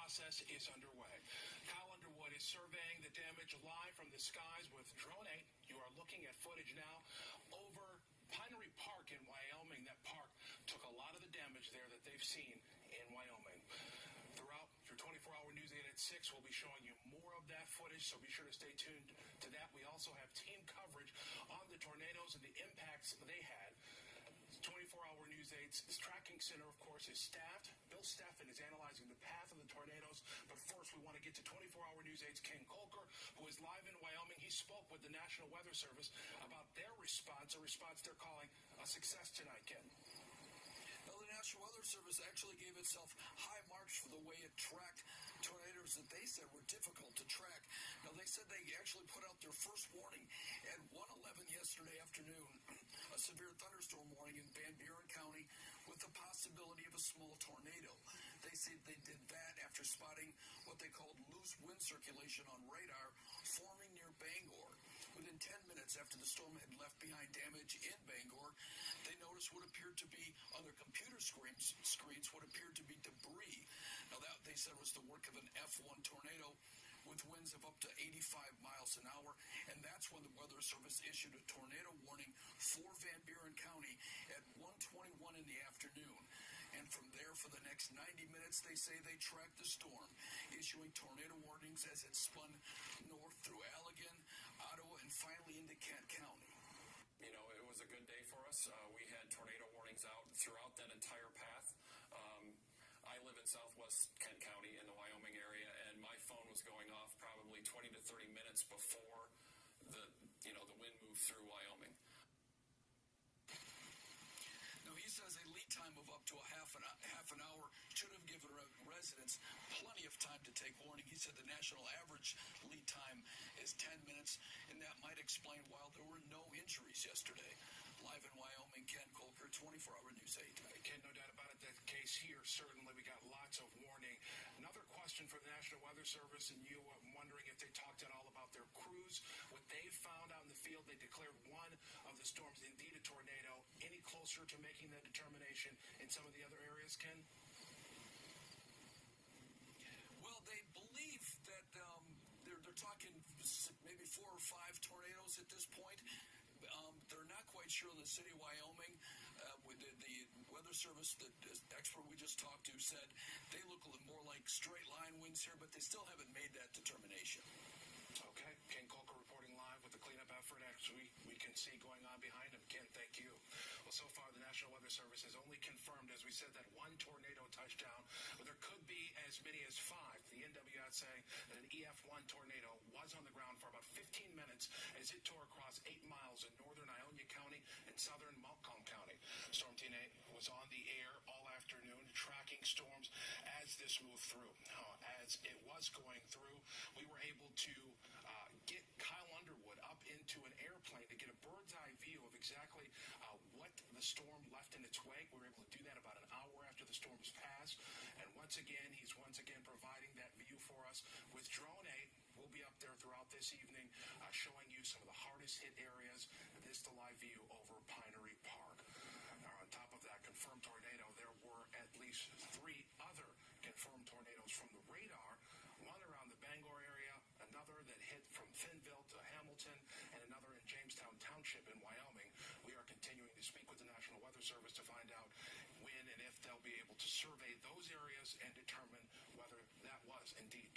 process is underway. Kyle Underwood is surveying the damage live from the skies with Drone 8. You are looking at footage now over Pinery Park in Wyoming. That park took a lot of the damage there that they've seen in Wyoming. Throughout your 24-hour news 8 at 6, we'll be showing you more of that footage, so be sure to stay tuned to that. We also have team coverage on the tornadoes and the impacts they had. 24-hour News 8's tracking center, of course, is staffed. Bill Steffen is analyzing the path of the tornadoes. But first, we want to get to 24-hour News 8's Ken Kolker, who is live in Wyoming. He spoke with the National Weather Service about their response, a response they're calling a success tonight, Ken. Now, the National Weather Service actually gave itself high marks for the way it tracked tornadoes that they said were difficult to track. Now, they said they actually put out their first warning at 1:11 yesterday afternoon, a severe thunderstorm warning in Van Buren County with the possibility of a small tornado. They said they did that after spotting what they called loose wind circulation on radar forming near Bangor. Within 10 minutes after the storm had left behind damage in Bangor, they noticed what appeared to be on their computer screens what appeared to be debris. Now, that they said was the work of an F1 tornado with winds of up to 85 miles an hour, and that's when the Weather Service issued a tornado warning for Van Buren County at 1:21 in the afternoon. And from there, for the next 90 minutes, they say they tracked the storm, issuing tornado warnings as it spun north through Allegan, Ottawa, and finally into Kent County. You know, it was a good day for us. We had tornado warnings out throughout that entire path. I live in southwest Kent County in the Wyoming area, and my phone was going off probably 20 to 30 minutes before the wind moved through Wyoming. Now, he says a lead time of up to a half an hour should have given residents plenty of time to take warning. He said the national average lead time is 10 minutes, and that might explain why there were no injuries yesterday. Live in Wyoming, Ken Kolker, 24-hour News 8. Ken, no doubt about it, that case here, certainly we got lots of warning. Another question for the National Weather Service, and you wondering if they talked at all about their crews, what they found out in the field. They declared one of the storms indeed a tornado. Any closer to making that determination in some of the other areas, Ken? Well, they believe that they're talking maybe 4 or 5 tornadoes at this point. They're not quite sure in the city of Wyoming. With the Weather Service, the expert we just talked to, said they look a little more like straight line winds here, but they still haven't made that determination. Okay, Ken Kolker reporting live with the cleanup effort actually we can see going on behind him. Ken, thank you. Well, so far the National Weather Service has only confirmed, as we said, that one tornado touchdown, but there could be as many as 5. The NWS saying that an EF1 tornado was on the ground for about 15 minutes as it tore across 8 miles in northern Ionia County and southern Montcalm County. Storm Team 8 was on the air all afternoon tracking storms as this moved through. As it was going through, we were able to get Kyle Underwood up into an airplane to get a bird's eye view of exactly what the storm left in its wake. We were able to do that about an hour after the storm's passed. And he's once again providing that view for us with Drone 8. We'll be up there throughout this evening showing you some of the hardest hit areas. This is the live view over Pinery Park. On top of that confirmed tornado, there were at least 3 other confirmed tornadoes from the radar. One around the Bangor area, another that hit from Finnville to Hamilton, and another in Jamestown Township in Wyoming. We are continuing to speak with the National Weather Service to find out when and if they'll be able to survey those areas and determine whether that was indeed